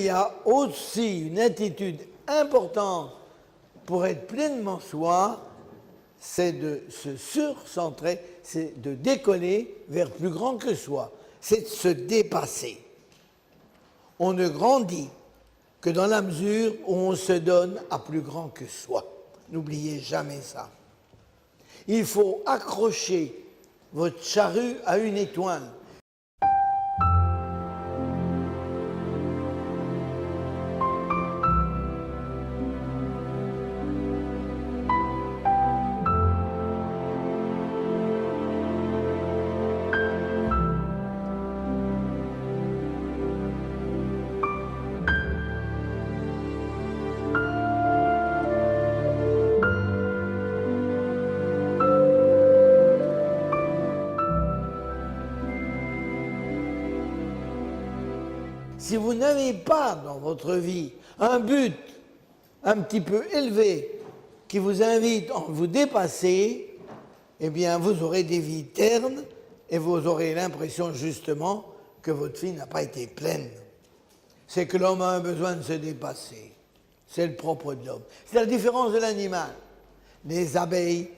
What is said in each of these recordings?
Il y a aussi une attitude importante pour être pleinement soi, c'est de se surcentrer, c'est de décoller vers plus grand que soi, c'est de se dépasser. On ne grandit que dans la mesure où on se donne à plus grand que soi. N'oubliez jamais ça. Il faut accrocher votre charrue à une étoile. Si vous n'avez pas dans votre vie un but un petit peu élevé qui vous invite à vous dépasser, eh bien vous aurez des vies ternes et vous aurez l'impression justement que votre vie n'a pas été pleine. C'est que l'homme a un besoin de se dépasser. C'est le propre de l'homme. C'est la différence de l'animal. Les abeilles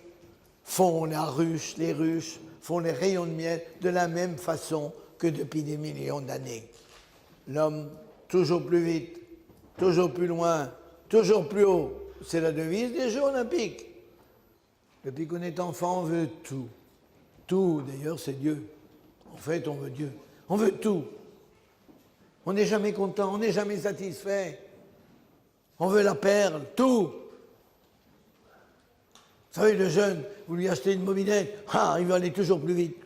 font la ruche, les ruches font les rayons de miel de la même façon que depuis des millions d'années. L'homme, toujours plus vite, toujours plus loin, toujours plus haut. C'est la devise des Jeux olympiques. Depuis qu'on est enfant, on veut tout. Tout, d'ailleurs, c'est Dieu. En fait, on veut Dieu. On veut tout. On n'est jamais content, on n'est jamais satisfait. On veut la perle, tout. Vous savez, le jeune, vous lui achetez une mobilette, il va aller toujours plus vite.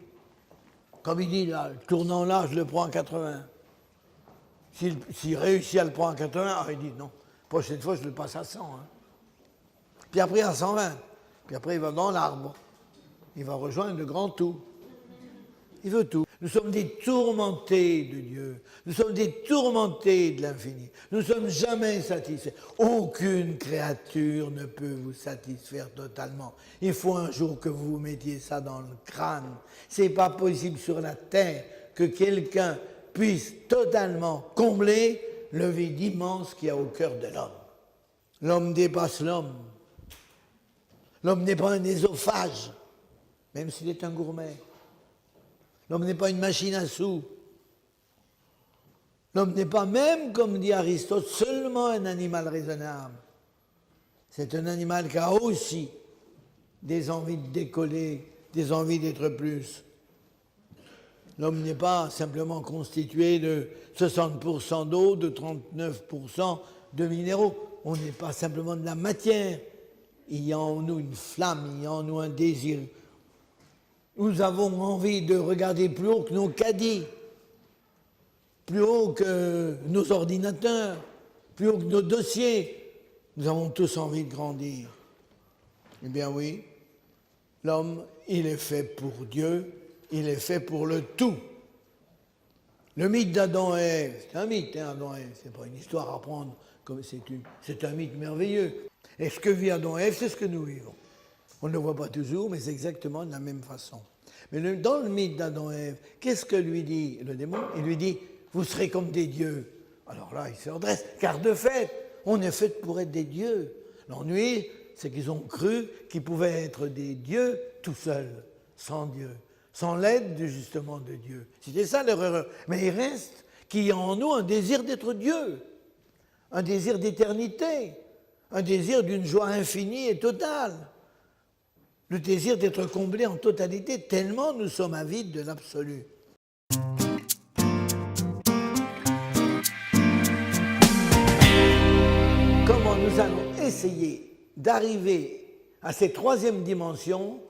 Comme il dit, là, le tournant là, je le prends à 80. S'il réussit à le prendre à 80, il dit non, prochaine fois je le passe à 100. Puis après à 120. Puis après il va dans l'arbre. Il va rejoindre le grand tout. Il veut tout. Nous sommes des tourmentés de Dieu. Nous sommes des tourmentés de l'infini. Nous ne sommes jamais satisfaits. Aucune créature ne peut vous satisfaire totalement. Il faut un jour que vous vous mettiez ça dans le crâne. Ce n'est pas possible sur la terre que quelqu'un puisse totalement combler le vide immense qu'il y a au cœur de l'homme. L'homme dépasse l'homme. L'homme n'est pas un œsophage, même s'il est un gourmet. L'homme n'est pas une machine à sous. L'homme n'est pas même, comme dit Aristote, seulement un animal raisonnable. C'est un animal qui a aussi des envies de décoller, des envies d'être plus. L'homme n'est pas simplement constitué de 60% d'eau, de 39% de minéraux. On n'est pas simplement de la matière. Il y a en nous une flamme, il y a en nous un désir. Nous avons envie de regarder plus haut que nos caddies, plus haut que nos ordinateurs, plus haut que nos dossiers. Nous avons tous envie de grandir. Eh bien oui, l'homme, il est fait pour Dieu. Il est fait pour le tout. Le mythe d'Adam et Ève, c'est un mythe, Adam et Ève, c'est pas une histoire à prendre comme c'est un mythe merveilleux. Et ce que vit Adam et Ève, c'est ce que nous vivons. On ne le voit pas toujours, mais c'est exactement de la même façon. Mais dans le mythe d'Adam et Ève, qu'est-ce que lui dit le démon? Il lui dit, vous serez comme des dieux. Alors là, il se redresse, car de fait, on est fait pour être des dieux. L'ennui, c'est qu'ils ont cru qu'ils pouvaient être des dieux tout seuls, sans Dieu. Sans l'aide justement de Dieu. C'était ça leur erreur. Mais il reste qu'il y a en nous un désir d'être Dieu, un désir d'éternité, un désir d'une joie infinie et totale, le désir d'être comblé en totalité, tellement nous sommes avides de l'absolu. Comment nous allons essayer d'arriver à cette troisième dimension,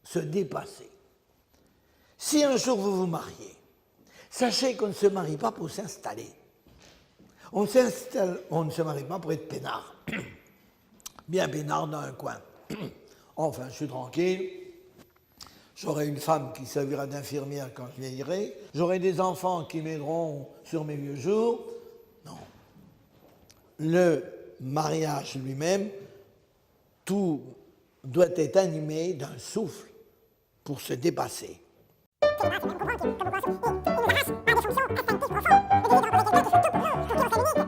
se dépasser. Si un jour vous vous mariez, sachez qu'on ne se marie pas pour s'installer. On ne se marie pas pour être peinard. Bien peinard dans un coin. Enfin, je suis tranquille. J'aurai une femme qui servira d'infirmière quand je vieillirai. J'aurai des enfants qui m'aideront sur mes vieux jours. Non. Le mariage lui-même, tout doit être animé d'un souffle pour se dépasser. Comme on comprend qu'il y a une race, une race a des fonctions, un fonctions, et des profonds, et des profonds, et des fonctions,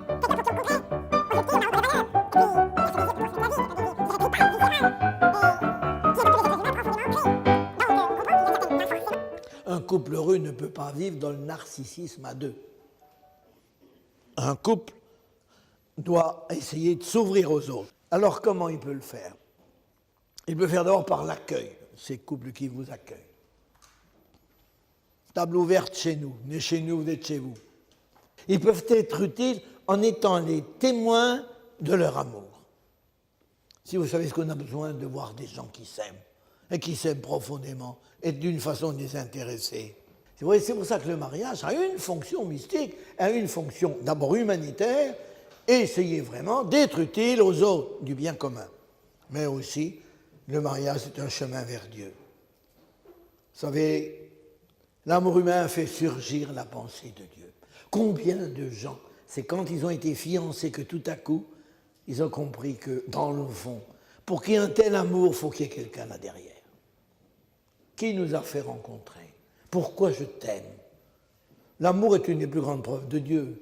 couple heureux ne peut pas vivre dans le narcissisme à deux. Un couple doit essayer de s'ouvrir aux autres. Alors comment il peut le faire? Il peut le faire d'abord par l'accueil, ces couples qui vous accueillent. Table ouverte chez nous, venez chez nous, vous êtes chez vous. Ils peuvent être utiles en étant les témoins de leur amour. Si vous savez ce qu'on a besoin de voir des gens qui s'aiment, et qui s'aiment profondément, et d'une façon désintéressée. Vous voyez, c'est pour ça que le mariage a une fonction mystique, a une fonction d'abord humanitaire, et essayer vraiment d'être utile aux autres, du bien commun. Mais aussi, le mariage est un chemin vers Dieu. Vous savez, l'amour humain fait surgir la pensée de Dieu. Combien de gens, c'est quand ils ont été fiancés que tout à coup, ils ont compris que, dans le fond, pour qu'il y ait un tel amour, il faut qu'il y ait quelqu'un là derrière. Qui nous a fait rencontrer? Pourquoi je t'aime? L'amour est une des plus grandes preuves de Dieu.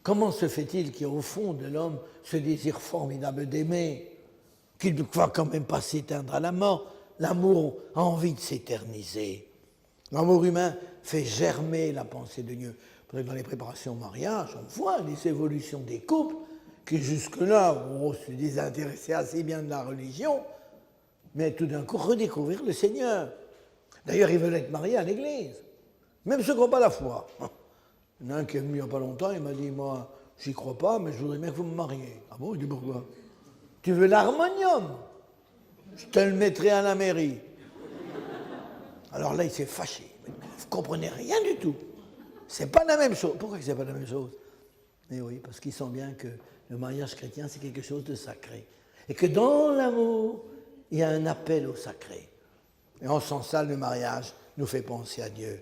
Comment se fait-il qu'il y ait au fond de l'homme ce désir formidable d'aimer, qu'il ne va quand même pas s'éteindre à la mort? L'amour a envie de s'éterniser. L'amour humain fait germer la pensée de Dieu. Dans les préparations au mariage, on voit les évolutions des couples qui jusque-là se désintéressaient assez bien de la religion, mais tout d'un coup redécouvrir le Seigneur. D'ailleurs, ils veulent être mariés à l'église, même ceux qui n'ont pas la foi. Il y en a un qui est venu il n'y a pas longtemps, il m'a dit, moi, j'y crois pas, mais je voudrais bien que vous me mariez. Ah bon? Je dis, pourquoi? Tu veux l'harmonium? Je te le mettrai à la mairie. Alors là, il s'est fâché. Vous ne comprenez rien du tout. C'est pas la même chose. Pourquoi c'est pas la même chose? Eh oui, parce qu'ils sentent bien que le mariage chrétien, c'est quelque chose de sacré. Et que dans l'amour, il y a un appel au sacré. Et en ce sens-là, le mariage nous fait penser à Dieu.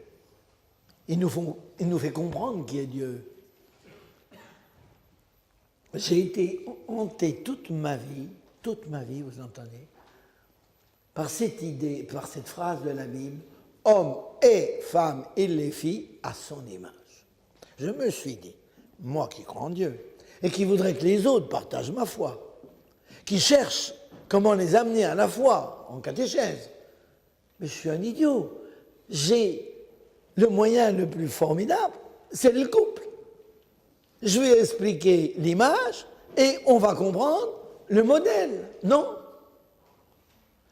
Il nous fait comprendre qui est Dieu. J'ai été hanté toute ma vie, vous entendez, par cette idée, par cette phrase de la Bible, homme et femme, il les fit à son image. Je me suis dit, moi qui crois en Dieu, et qui voudrais que les autres partagent ma foi, qui cherche comment les amener à la foi en catéchèse, mais je suis un idiot. J'ai le moyen le plus formidable, c'est le couple. Je vais expliquer l'image et on va comprendre le modèle, non?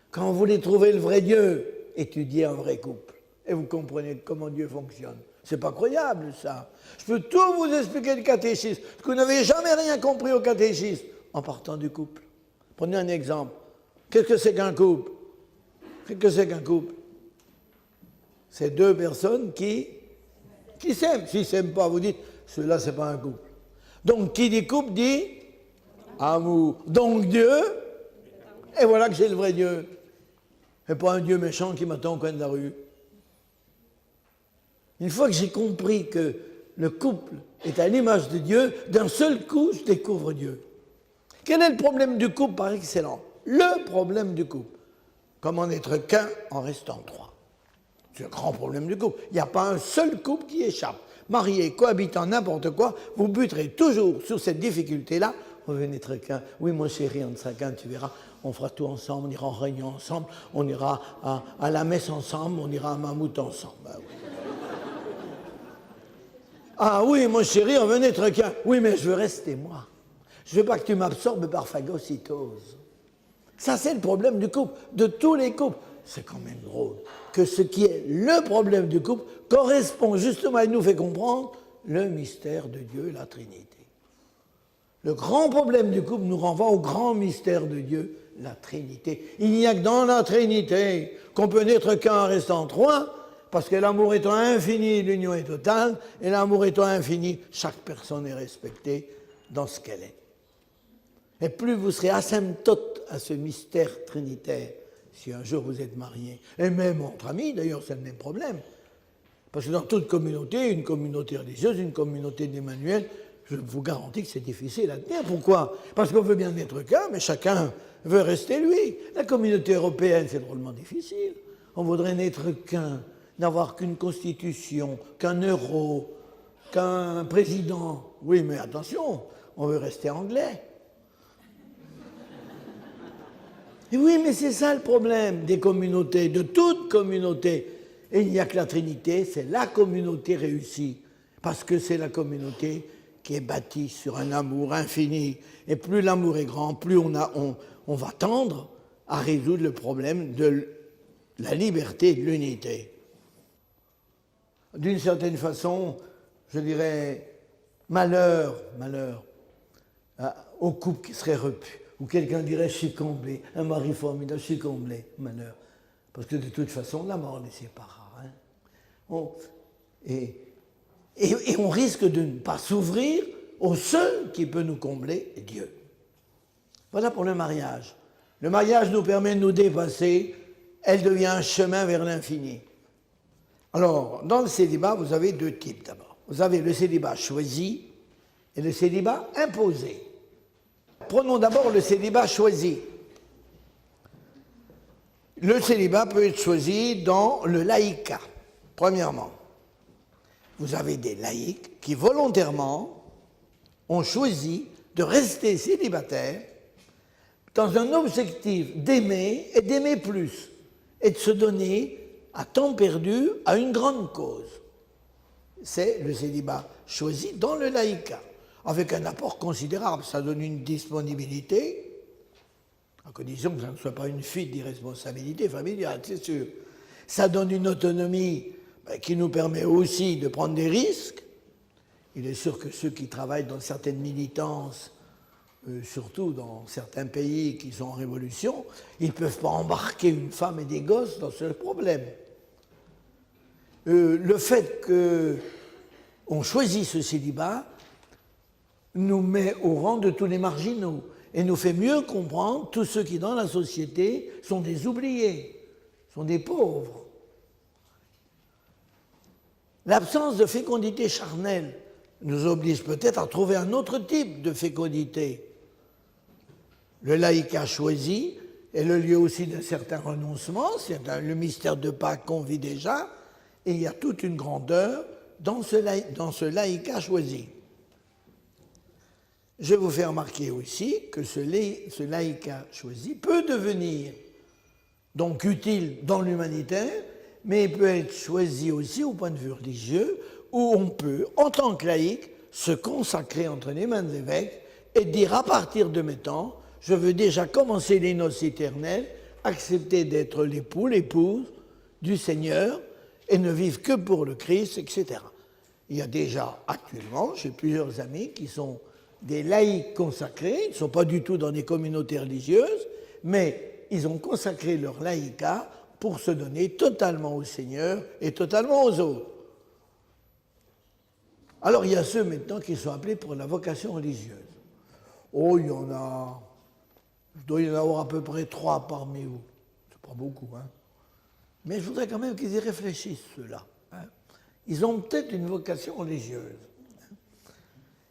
Quand vous voulez trouver le vrai Dieu, étudiez un vrai couple et vous comprenez comment Dieu fonctionne. C'est pas croyable, ça. Je peux tout vous expliquer le catéchisme, parce que vous n'avez jamais rien compris au catéchisme, en partant du couple. Prenez un exemple. Qu'est-ce que c'est qu'un couple? Qu'est-ce que c'est qu'un couple? C'est deux personnes qui s'aiment. S'ils ne s'aiment pas, vous dites, celui-là, c'est pas un couple. Donc, qui dit couple dit amour. Donc, Dieu, et voilà que j'ai le vrai Dieu. Et pas un Dieu méchant qui m'attend au coin de la rue. Une fois que j'ai compris que le couple est à l'image de Dieu, d'un seul coup, je découvre Dieu. Quel est le problème du couple par excellence? Le problème du couple. Comment n'être qu'un en restant trois? C'est le grand problème du couple. Il n'y a pas un seul couple qui échappe. Marié, cohabitant, n'importe quoi, vous buterez toujours sur cette difficulté-là. On veut n'être qu'un. Oui, mon chéri, on sera qu'un, tu verras. On fera tout ensemble, on ira en réunion ensemble, on ira à la messe ensemble, on ira à Mammouth ensemble. Ben oui. Ah oui, mon chéri, on veut n'être qu'un. Oui, mais je veux rester moi. Je ne veux pas que tu m'absorbes par phagocytose. Ça, c'est le problème du couple, de tous les couples. C'est quand même drôle que ce qui est le problème du couple correspond justement, il nous fait comprendre le mystère de Dieu, la Trinité. Le grand problème du couple nous renvoie au grand mystère de Dieu, la Trinité. Il n'y a que dans la Trinité qu'on peut n'être qu'un en restant trois, parce que l'amour étant infini, l'union est totale, et l'amour étant infini, chaque personne est respectée dans ce qu'elle est. Et plus vous serez asymptote à ce mystère trinitaire, si un jour vous êtes marié, et même entre amis, d'ailleurs c'est le même problème, parce que dans toute communauté, une communauté religieuse, une communauté d'Emmanuel, je vous garantis que c'est difficile à tenir. Pourquoi? Parce qu'on veut bien n'être qu'un, mais chacun veut rester lui. La communauté européenne, c'est drôlement difficile. On voudrait n'être qu'un, n'avoir qu'une constitution, qu'un euro, qu'un président. Oui, mais attention, on veut rester anglais. Et oui, mais c'est ça le problème des communautés, de toute communauté. Et il n'y a que la Trinité, c'est la communauté réussie, parce que c'est la communauté qui est bâtie sur un amour infini. Et plus l'amour est grand, plus on va tendre à résoudre le problème de la liberté et de l'unité. D'une certaine façon, je dirais, malheur au couple qui serait repu, ou quelqu'un dirait je suis comblé, un mari formidable, je suis comblé, malheur. Parce que de toute façon, la mort les séparera. Hein. Et on risque de ne pas s'ouvrir au seul qui peut nous combler, Dieu. Voilà pour le mariage. Le mariage nous permet de nous dépasser, elle devient un chemin vers l'infini. Alors, dans le célibat, vous avez deux types d'abord. Vous avez le célibat choisi et le célibat imposé. Prenons d'abord le célibat choisi. Le célibat peut être choisi dans le laïcat. Premièrement, vous avez des laïcs qui volontairement ont choisi de rester célibataires dans un objectif d'aimer et d'aimer plus et de se donner à temps perdu à une grande cause. C'est le célibat choisi dans le laïcat, avec un apport considérable. Ça donne une disponibilité, à condition que ça ne soit pas une fuite d'irresponsabilité familiale, c'est sûr. Ça donne une autonomie qui nous permet aussi de prendre des risques. Il est sûr que ceux qui travaillent dans certaines militances, surtout dans certains pays qui sont en révolution, ils ne peuvent pas embarquer une femme et des gosses dans ce problème. Le fait qu'on choisit ce célibat nous met au rang de tous les marginaux et nous fait mieux comprendre tous ceux qui, dans la société, sont des oubliés, sont des pauvres. L'absence de fécondité charnelle nous oblige peut-être à trouver un autre type de fécondité. Le laïcat choisi est le lieu aussi d'un certain renoncement, c'est le mystère de Pâques qu'on vit déjà, et il y a toute une grandeur dans ce laïcat choisi. Je vous fais remarquer aussi que ce laïcat choisi peut devenir donc utile dans l'humanitaire, mais il peut être choisi aussi au point de vue religieux, où on peut, en tant que laïc, se consacrer entre les mains de l'évêque et dire à partir de mes temps, je veux déjà commencer les noces éternelles, accepter d'être l'époux, l'épouse du Seigneur et ne vivre que pour le Christ, etc. Il y a déjà actuellement, j'ai plusieurs amis qui sont des laïcs consacrés, ils ne sont pas du tout dans des communautés religieuses, mais ils ont consacré leur laïcat pour se donner totalement au Seigneur et totalement aux autres. Alors il y a ceux maintenant qui sont appelés pour la vocation religieuse. Oh, il doit y en avoir à peu près 3 parmi vous. C'est pas beaucoup, hein. Mais je voudrais quand même qu'ils y réfléchissent, ceux-là. Hein. Ils ont peut-être une vocation religieuse.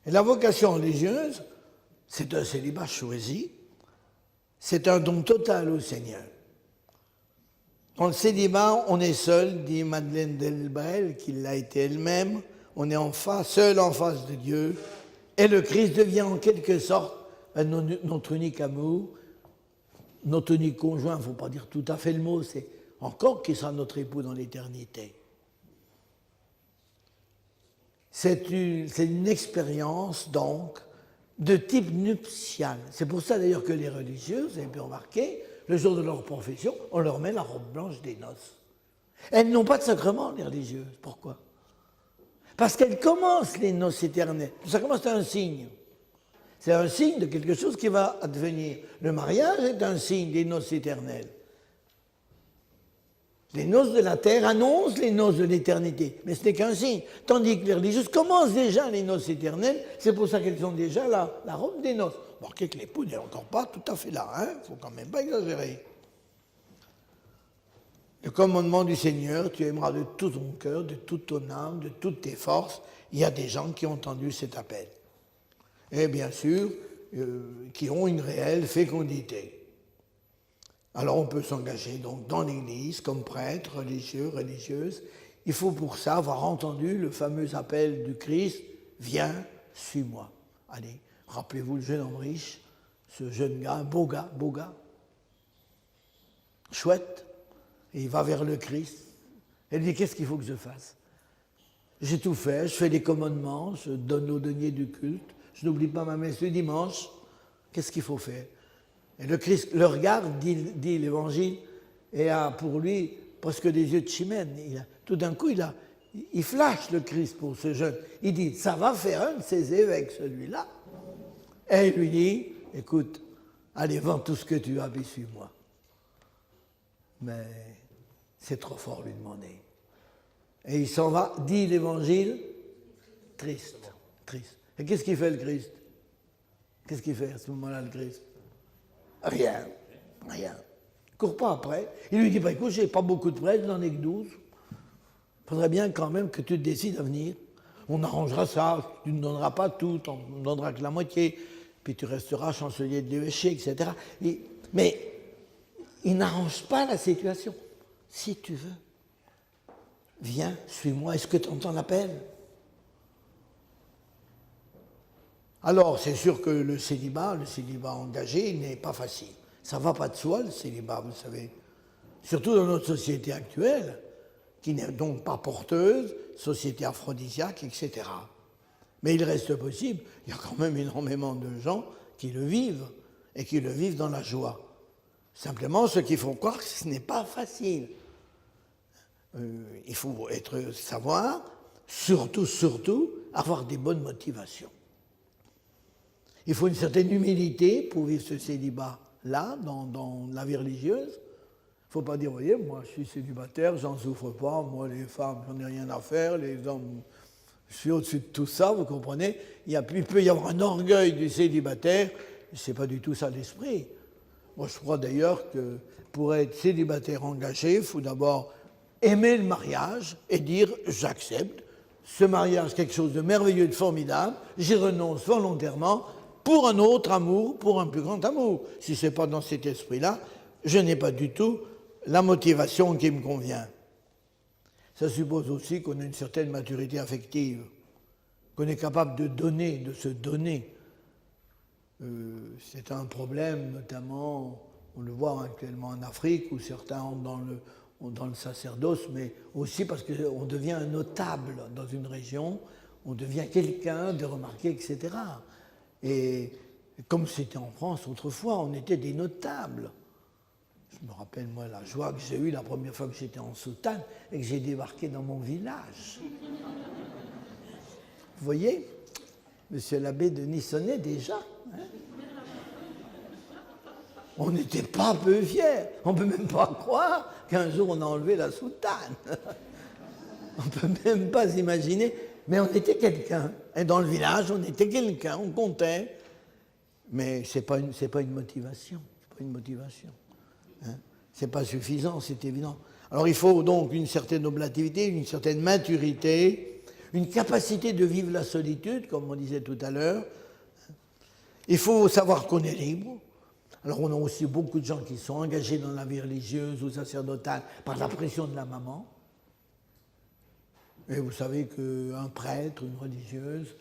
Et la vocation religieuse, c'est un célibat choisi, c'est un don total au Seigneur. Dans le célibat, on est seul, dit Madeleine Delbrel, qui l'a été elle-même, on est seul en face de Dieu, et le Christ devient en quelque sorte notre unique amour, notre unique conjoint, il ne faut pas dire tout à fait le mot, c'est encore qui sera notre époux dans l'éternité. C'est une expérience, donc, de type nuptial. C'est pour ça, d'ailleurs, que les religieuses, vous avez pu remarquer, le jour de leur profession, on leur met la robe blanche des noces. Elles n'ont pas de sacrement, les religieuses. Pourquoi? Parce qu'elles commencent les noces éternelles. Le sacrement, c'est un signe. C'est un signe de quelque chose qui va advenir. Le mariage est un signe des noces éternelles. Les noces de la terre annoncent les noces de l'éternité, mais ce n'est qu'un signe. Tandis que les religieuses commencent déjà les noces éternelles, c'est pour ça qu'elles ont déjà la robe des noces. Bon, que l'époux n'est encore pas tout à fait là, hein, faut quand même pas exagérer. Le commandement du Seigneur, tu aimeras de tout ton cœur, de toute ton âme, de toutes tes forces. Il y a des gens qui ont entendu cet appel. Et bien sûr, qui ont une réelle fécondité. Alors on peut s'engager donc dans l'Église comme prêtre, religieux, religieuse. Il faut pour ça avoir entendu le fameux appel du Christ, viens, suis-moi. Allez, rappelez-vous le jeune homme riche, ce jeune gars, beau gars, chouette, et il va vers le Christ. Elle dit, qu'est-ce qu'il faut que je fasse? J'ai tout fait, je fais les commandements, je donne aux deniers du culte, je n'oublie pas ma messe le dimanche. Qu'est-ce qu'il faut faire? Et le Christ le regarde, dit l'Évangile, et a pour lui presque des yeux de chimène. Tout d'un coup, il flash le Christ pour ce jeune. Il dit, ça va faire un de ces évêques, celui-là. Et il lui dit, écoute, allez, vends tout ce que tu as et suis-moi. Mais c'est trop fort lui demander. Et il s'en va, dit l'Évangile, triste. Et qu'est-ce qu'il fait le Christ? Qu'est-ce qu'il fait à ce moment-là, le Christ? Rien. Il ne court pas après. Il lui dit, écoute, j'ai pas beaucoup de prêtres, je n'en ai que 12. Il faudrait bien quand même que tu te décides à venir. On arrangera ça, tu ne donneras pas tout, on ne donnera que la moitié, puis tu resteras chancelier de l'évêché, etc. Mais il n'arrange pas la situation. Si tu veux, viens, suis-moi, est-ce que tu entends l'appel? Alors, c'est sûr que le célibat engagé n'est pas facile. Ça ne va pas de soi, le célibat, vous savez. Surtout dans notre société actuelle, qui n'est donc pas porteuse, société aphrodisiaque, etc. Mais il reste possible, il y a quand même énormément de gens qui le vivent, et qui le vivent dans la joie. Simplement, ce qu'il faut croire, ce n'est pas facile. Il faut savoir, surtout, avoir des bonnes motivations. Il faut une certaine humilité pour vivre ce célibat-là, dans la vie religieuse. Il ne faut pas dire, voyez, moi je suis célibataire, j'en souffre pas, moi les femmes, j'en ai rien à faire, les hommes, je suis au-dessus de tout ça, vous comprenez? Il peut y avoir un orgueil du célibataire, ce n'est pas du tout ça l'esprit. Moi je crois d'ailleurs que pour être célibataire engagé, il faut d'abord aimer le mariage et dire, j'accepte, ce mariage, quelque chose de merveilleux, de formidable, j'y renonce volontairement pour un autre amour, pour un plus grand amour. Si ce n'est pas dans cet esprit-là, je n'ai pas du tout la motivation qui me convient. Ça suppose aussi qu'on a une certaine maturité affective, qu'on est capable de donner, de se donner. C'est un problème, notamment, on le voit actuellement en Afrique, où certains entrent dans le sacerdoce, mais aussi parce qu'on devient un notable dans une région, on devient quelqu'un de remarqué, etc. Et comme c'était en France autrefois, on était des notables. Je me rappelle, moi, la joie que j'ai eue la première fois que j'étais en soutane et que j'ai débarqué dans mon village. Vous voyez, monsieur l'abbé de Nissonnet, déjà, hein, on n'était pas peu fiers. On ne peut même pas croire qu'un jour on a enlevé la soutane. On ne peut même pas imaginer. Mais on était quelqu'un. Et dans le village, on était quelqu'un, on comptait. Mais ce n'est pas une motivation. C'est pas une motivation. Hein? Ce n'est pas suffisant, c'est évident. Alors il faut donc une certaine oblativité, une certaine maturité, une capacité de vivre la solitude, comme on disait tout à l'heure. Il faut savoir qu'on est libre. Alors on a aussi beaucoup de gens qui sont engagés dans la vie religieuse ou sacerdotale par la pression de la maman. Et vous savez qu'un prêtre, une religieuse,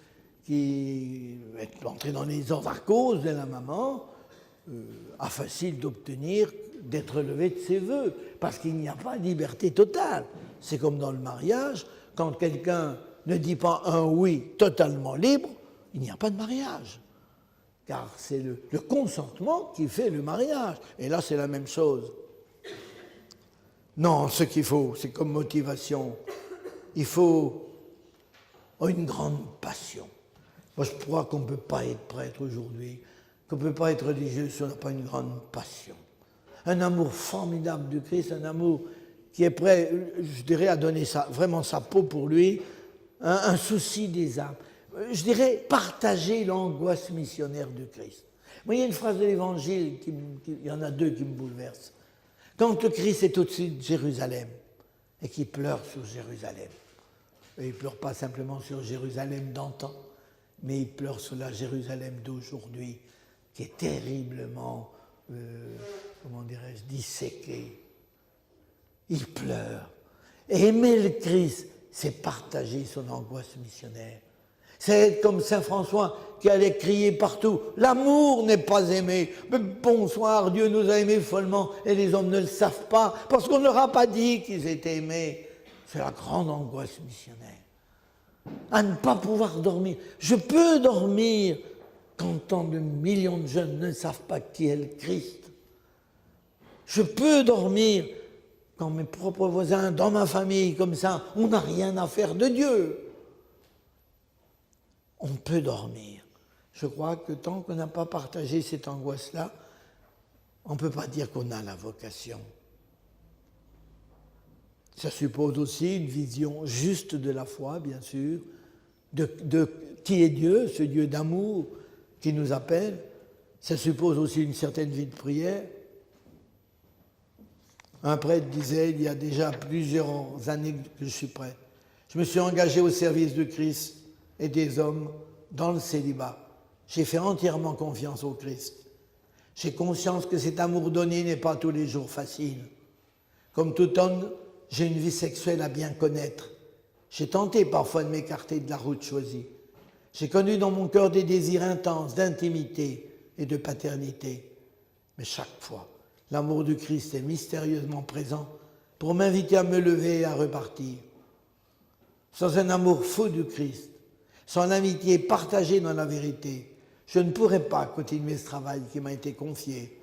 qui est entré dans les ordres à cause de la maman, a facile d'obtenir d'être relevé de ses vœux, parce qu'il n'y a pas de liberté totale. C'est comme dans le mariage, quand quelqu'un ne dit pas un oui totalement libre, il n'y a pas de mariage. Car c'est le consentement qui fait le mariage. Et là, c'est la même chose. Non, ce qu'il faut, c'est comme motivation, il faut une grande passion. Moi, je crois qu'on ne peut pas être prêtre aujourd'hui, qu'on ne peut pas être religieux si on n'a pas une grande passion. Un amour formidable du Christ, un amour qui est prêt, je dirais, à donner vraiment sa peau pour lui, un souci des âmes. Je dirais partager l'angoisse missionnaire du Christ. Moi, il y a une phrase de l'Évangile, il y en a deux qui me bouleversent. Quand le Christ est au-dessus de Jérusalem et qu'il pleure sur Jérusalem, et il ne pleure pas simplement sur Jérusalem d'antan, mais il pleure sur la Jérusalem d'aujourd'hui, qui est terriblement, comment dirais-je, disséquée. Il pleure. Et aimer le Christ, c'est partager son angoisse missionnaire. C'est être comme Saint François qui allait crier partout « L'amour n'est pas aimé. Mais bonsoir, Dieu nous a aimés follement et les hommes ne le savent pas parce qu'on ne leur a pas dit qu'ils étaient aimés. » C'est la grande angoisse missionnaire. À ne pas pouvoir dormir. Je peux dormir quand tant de millions de jeunes ne savent pas qui est le Christ. Je peux dormir quand mes propres voisins, dans ma famille, comme ça, on n'a rien à faire de Dieu. On peut dormir. Je crois que tant qu'on n'a pas partagé cette angoisse-là, on ne peut pas dire qu'on a la vocation. Ça suppose aussi une vision juste de la foi, bien sûr, de qui est Dieu, ce Dieu d'amour qui nous appelle. Ça suppose aussi une certaine vie de prière. Un prêtre disait, il y a déjà plusieurs années que je suis prêtre, je me suis engagé au service de Christ et des hommes dans le célibat. J'ai fait entièrement confiance au Christ. J'ai conscience que cet amour donné n'est pas tous les jours facile. Comme tout homme, j'ai une vie sexuelle à bien connaître. J'ai tenté parfois de m'écarter de la route choisie. J'ai connu dans mon cœur des désirs intenses d'intimité et de paternité. Mais chaque fois, l'amour du Christ est mystérieusement présent pour m'inviter à me lever et à repartir. Sans un amour fou du Christ, sans l'amitié partagée dans la vérité, je ne pourrais pas continuer ce travail qui m'a été confié.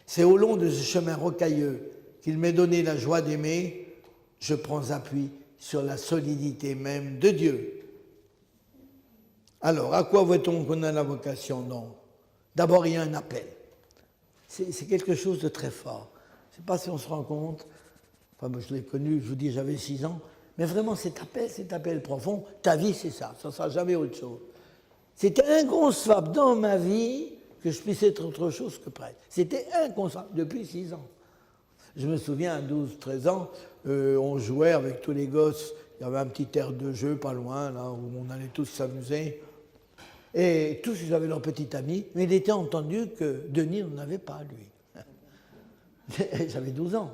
C'est au long de ce chemin rocailleux qu'il m'est donné la joie d'aimer. Je prends appui sur la solidité même de Dieu. Alors, à quoi voit-on qu'on a la vocation? Non. D'abord, il y a un appel. C'est quelque chose de très fort. Je ne sais pas si on se rend compte. Enfin, moi, je l'ai connu, je vous dis, j'avais 6 ans. Mais vraiment, cet appel profond, ta vie, c'est ça. Ça ne sera jamais autre chose. C'était inconcevable dans ma vie que je puisse être autre chose que prêtre. C'était inconcevable depuis 6 ans. Je me souviens, à 12-13 ans, on jouait avec tous les gosses. Il y avait un petit aire de jeu pas loin, là, où on allait tous s'amuser. Et tous, ils avaient leur petit ami, mais il était entendu que Denis n'en avait pas, lui. J'avais 12 ans.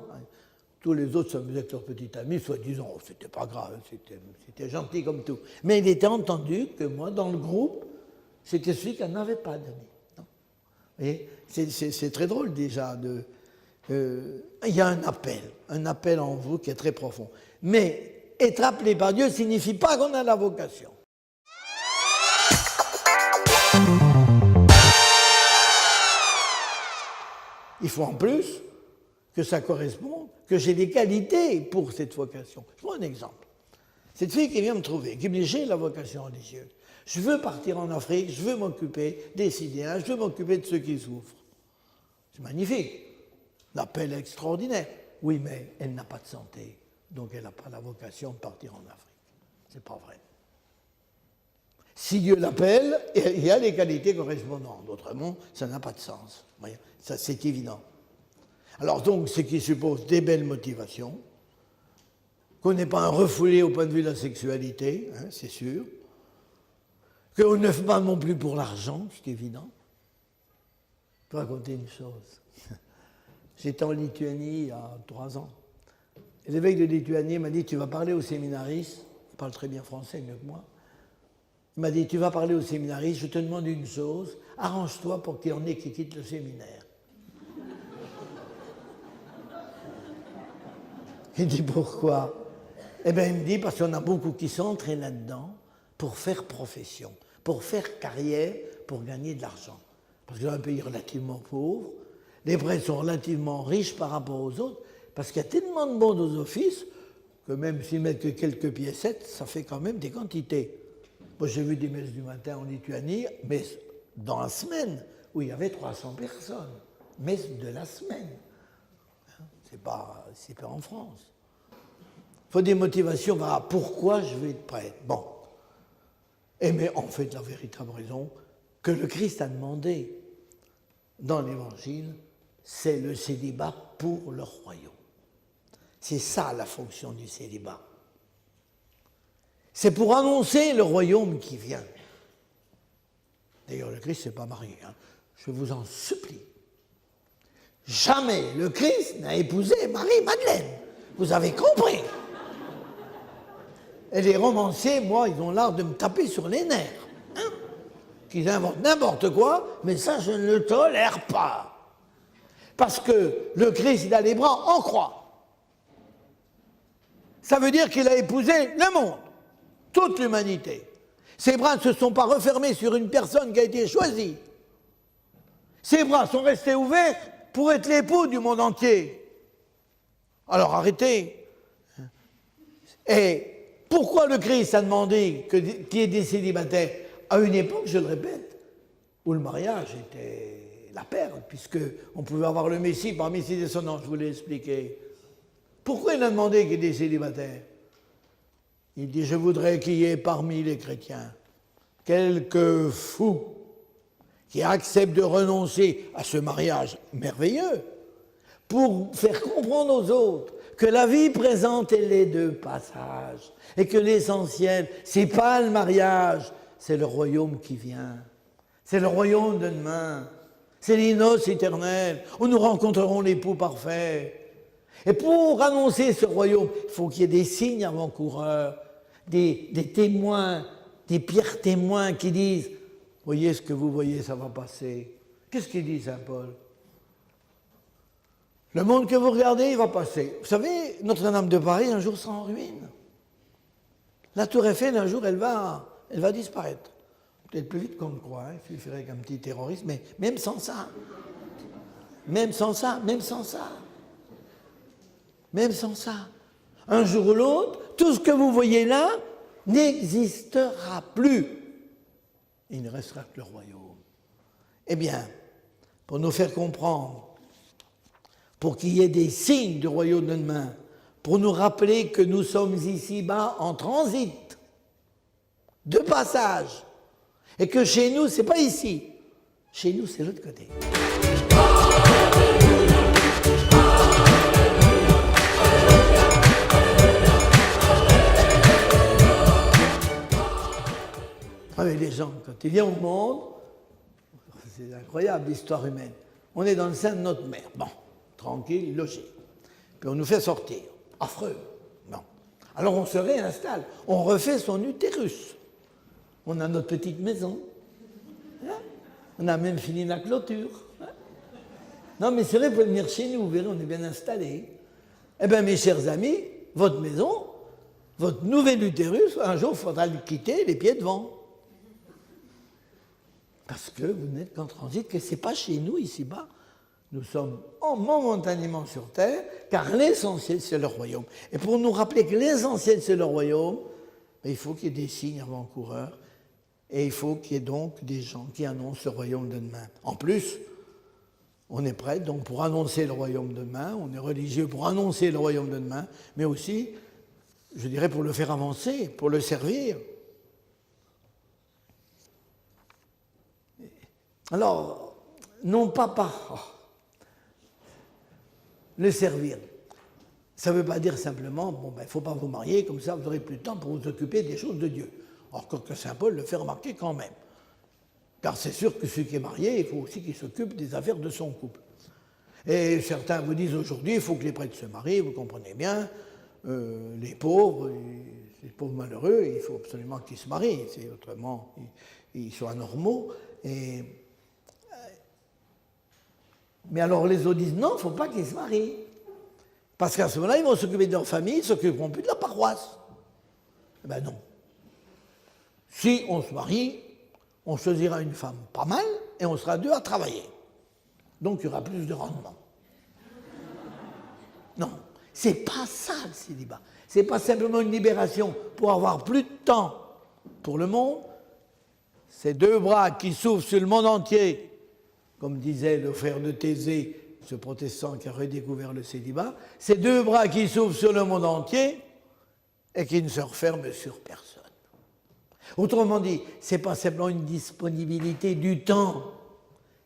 Tous les autres s'amusaient avec leur petit ami, soi-disant, c'était pas grave, c'était gentil comme tout. Mais il était entendu que moi, dans le groupe, c'était celui qui n'en avait pas, Denis. Et c'est très drôle déjà. Il y a un appel en vous qui est très profond. Mais être appelé par Dieu ne signifie pas qu'on a la vocation. Il faut en plus que ça corresponde, que j'ai des qualités pour cette vocation. Je prends un exemple. Cette fille qui vient me trouver, qui me dit, j'ai la vocation religieuse. Je veux partir en Afrique, je veux m'occuper des Syriens, je veux m'occuper de ceux qui souffrent. C'est magnifique. L'appel est extraordinaire. Oui, mais elle n'a pas de santé, donc elle n'a pas la vocation de partir en Afrique. C'est pas vrai. Si Dieu l'appelle, il y a les qualités correspondantes. Autrement, ça n'a pas de sens. Ça, c'est évident. Alors donc, ce qui suppose des belles motivations, qu'on n'est pas un refoulé au point de vue de la sexualité, hein, c'est sûr, qu'on ne fait pas non plus pour l'argent, c'est évident. Je vais raconter une chose. J'étais en Lituanie il y a 3 ans. Et l'évêque de Lituanie m'a dit, tu vas parler aux séminaristes, il parle très bien français, mieux que moi. Il m'a dit, tu vas parler aux séminaristes, je te demande une chose, arrange-toi pour qu'il y en ait qui quittent le séminaire. Il dit, pourquoi? Eh bien, il me dit, parce qu'on a beaucoup qui sont entrés là-dedans pour faire profession, pour faire carrière, pour gagner de l'argent. Parce que dans un pays relativement pauvre, les prêtres sont relativement riches par rapport aux autres, parce qu'il y a tellement de monde aux offices que même s'ils mettent que quelques piécettes, ça fait quand même des quantités. Moi, j'ai vu des messes du matin en Lituanie, mais dans la semaine, où il y avait 300 personnes. Messe de la semaine. C'est pas en France. Il faut des motivations. Voilà, pourquoi je veux être prêtre? Bon. Mais en fait, la véritable raison que le Christ a demandé dans l'Évangile, c'est le célibat pour le royaume. C'est ça la fonction du célibat. C'est pour annoncer le royaume qui vient. D'ailleurs, le Christ ne s'est pas marié. Hein. Je vous en supplie. Jamais le Christ n'a épousé Marie-Madeleine. Vous avez compris. Et les romanciers, moi, ils ont l'art de me taper sur les nerfs. Hein, qu'ils inventent n'importe quoi, mais ça, je ne le tolère pas. Parce que le Christ, il a les bras en croix. Ça veut dire qu'il a épousé le monde, toute l'humanité. Ses bras ne se sont pas refermés sur une personne qui a été choisie. Ses bras sont restés ouverts pour être l'époux du monde entier. Alors arrêtez. Et pourquoi le Christ a demandé qu'il y ait des célibataires à une époque, je le répète, où le mariage était la perle, puisqu'on pouvait avoir le Messie parmi ses descendants, je vous l'ai expliqué. Pourquoi il a demandé qu'il y ait des célibataires? Il dit, je voudrais qu'il y ait parmi les chrétiens quelques fous qui acceptent de renoncer à ce mariage merveilleux pour faire comprendre aux autres que la vie présente est les deux passages et que l'essentiel, c'est pas le mariage, c'est le royaume qui vient. C'est le royaume de demain. C'est les noces éternelles où nous rencontrerons l'époux parfait. Et pour annoncer ce royaume, il faut qu'il y ait des signes avant-coureurs, des témoins, des pires témoins qui disent « Voyez ce que vous voyez, ça va passer ». Qu'est-ce qu'il dit Saint Paul? Le monde que vous regardez, il va passer. Vous savez, Notre-Dame de Paris, un jour, sera en ruine. La Tour Eiffel, un jour, elle va disparaître. Peut-être plus vite qu'on le croit, hein. Il suffirait qu'un petit terroriste, mais même sans ça, un jour ou l'autre, tout ce que vous voyez là n'existera plus. Il ne restera que le royaume. Eh bien, pour nous faire comprendre, pour qu'il y ait des signes du royaume de demain, pour nous rappeler que nous sommes ici-bas en transit, de passage, et que chez nous, c'est pas ici, chez nous, c'est l'autre côté. Avec les gens, quand ils viennent au monde, c'est incroyable l'histoire humaine. On est dans le sein de notre mère, bon, tranquille, logé. Puis on nous fait sortir, affreux. Bon. Alors on se réinstalle, on refait son utérus. On a notre petite maison. Hein? On a même fini la clôture. Hein? Non, mais c'est vrai, vous pouvez venir chez nous, vous verrez, on est bien installés. Eh bien, mes chers amis, votre maison, votre nouvel utérus, un jour, il faudra le quitter les pieds devant. Parce que vous n'êtes qu'en transit, que ce n'est pas chez nous, ici-bas. Nous sommes momentanément sur Terre, car l'essentiel, c'est le royaume. Et pour nous rappeler que l'essentiel, c'est le royaume, il faut qu'il y ait des signes avant-coureurs, et il faut qu'il y ait donc des gens qui annoncent le royaume de demain. En plus, on est prêt donc pour annoncer le royaume de demain, on est religieux pour annoncer le royaume de demain, mais aussi, je dirais, pour le faire avancer, pour le servir. Alors, non pas par le servir. Ça ne veut pas dire simplement, bon, ben, il ne faut pas vous marier, comme ça vous aurez plus de temps pour vous occuper des choses de Dieu. Or, que Saint Paul le fait remarquer quand même. Car c'est sûr que celui qui est marié, il faut aussi qu'il s'occupe des affaires de son couple. Et certains vous disent aujourd'hui, il faut que les prêtres se marient, vous comprenez bien, les pauvres malheureux, il faut absolument qu'ils se marient, autrement ils sont anormaux. Mais alors les autres disent non, il ne faut pas qu'ils se marient. Parce qu'à ce moment-là, ils vont s'occuper de leur famille, ils ne s'occuperont plus de la paroisse. Eh bien non. Si on se marie, on choisira une femme pas mal et on sera deux à travailler. Donc il y aura plus de rendement. Non, c'est pas ça le célibat. C'est pas simplement une libération pour avoir plus de temps pour le monde. Ces deux bras qui s'ouvrent sur le monde entier, comme disait le frère de Thésée, ce protestant qui a redécouvert le célibat, ces deux bras qui s'ouvrent sur le monde entier et qui ne se referment sur personne. Autrement dit, ce n'est pas simplement une disponibilité du temps,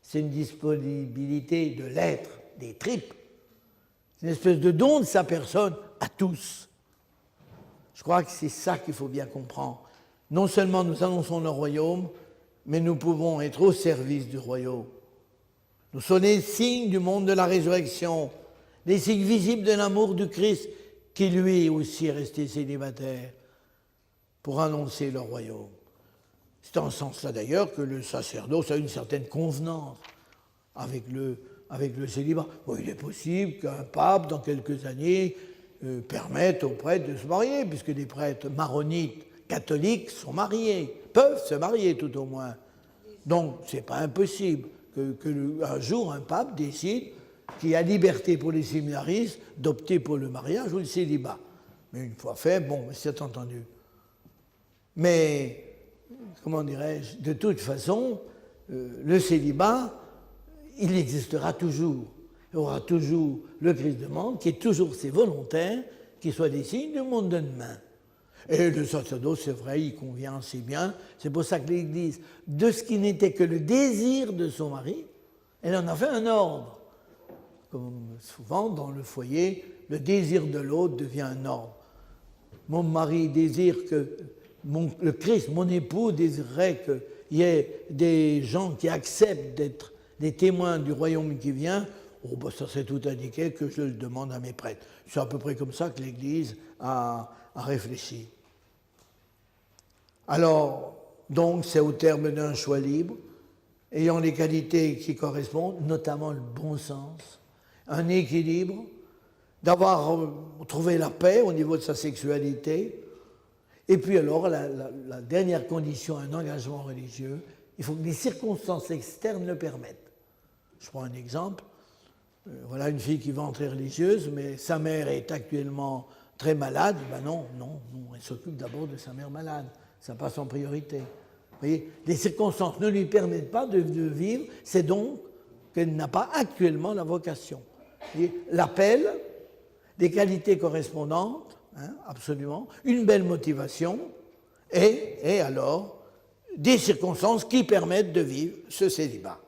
c'est une disponibilité de l'être, des tripes. C'est une espèce de don de sa personne à tous. Je crois que c'est ça qu'il faut bien comprendre. Non seulement nous annonçons le royaume, mais nous pouvons être au service du royaume. Nous sommes les signes du monde de la résurrection, les signes visibles de l'amour du Christ, qui lui aussi est resté célibataire, pour annoncer le royaume. C'est en ce sens-là d'ailleurs que le sacerdoce a une certaine convenance avec le célibat. Bon, il est possible qu'un pape, dans quelques années, permettent aux prêtres de se marier, puisque les prêtres maronites catholiques sont mariés, peuvent se marier tout au moins. Donc, ce n'est pas impossible qu'un jour, un pape décide qu'il y a liberté pour les séminaristes d'opter pour le mariage ou le célibat. Mais une fois fait, bon, c'est entendu. Mais, comment dirais-je, de toute façon, le célibat, il existera toujours. Il y aura toujours le Christ demande, qui est toujours ses volontaires, qui soient des signes du monde de demain. Et le sacerdoce, c'est vrai, il convient assez bien. C'est pour ça que l'Église, de ce qui n'était que le désir de son mari, elle en a fait un ordre. Comme souvent, dans le foyer, le désir de l'autre devient un ordre. Mon mari désire que le Christ, mon époux, désirerait qu'il y ait des gens qui acceptent d'être des témoins du royaume qui vient. Oh, ben ça c'est tout indiqué que je le demande à mes prêtres. C'est à peu près comme ça que l'Église a réfléchi. Alors, donc, c'est au terme d'un choix libre, ayant les qualités qui correspondent, notamment le bon sens, un équilibre, d'avoir trouvé la paix au niveau de sa sexualité. Et puis alors, la dernière condition, un engagement religieux, il faut que les circonstances externes le permettent. Je prends un exemple. Voilà une fille qui veut entrer religieuse, mais sa mère est actuellement très malade. Ben non, elle s'occupe d'abord de sa mère malade. Ça passe en priorité. Vous voyez, les circonstances ne lui permettent pas de vivre, c'est donc qu'elle n'a pas actuellement la vocation. L'appel, des qualités correspondantes, absolument, une belle motivation, et alors des circonstances qui permettent de vivre ce célibat.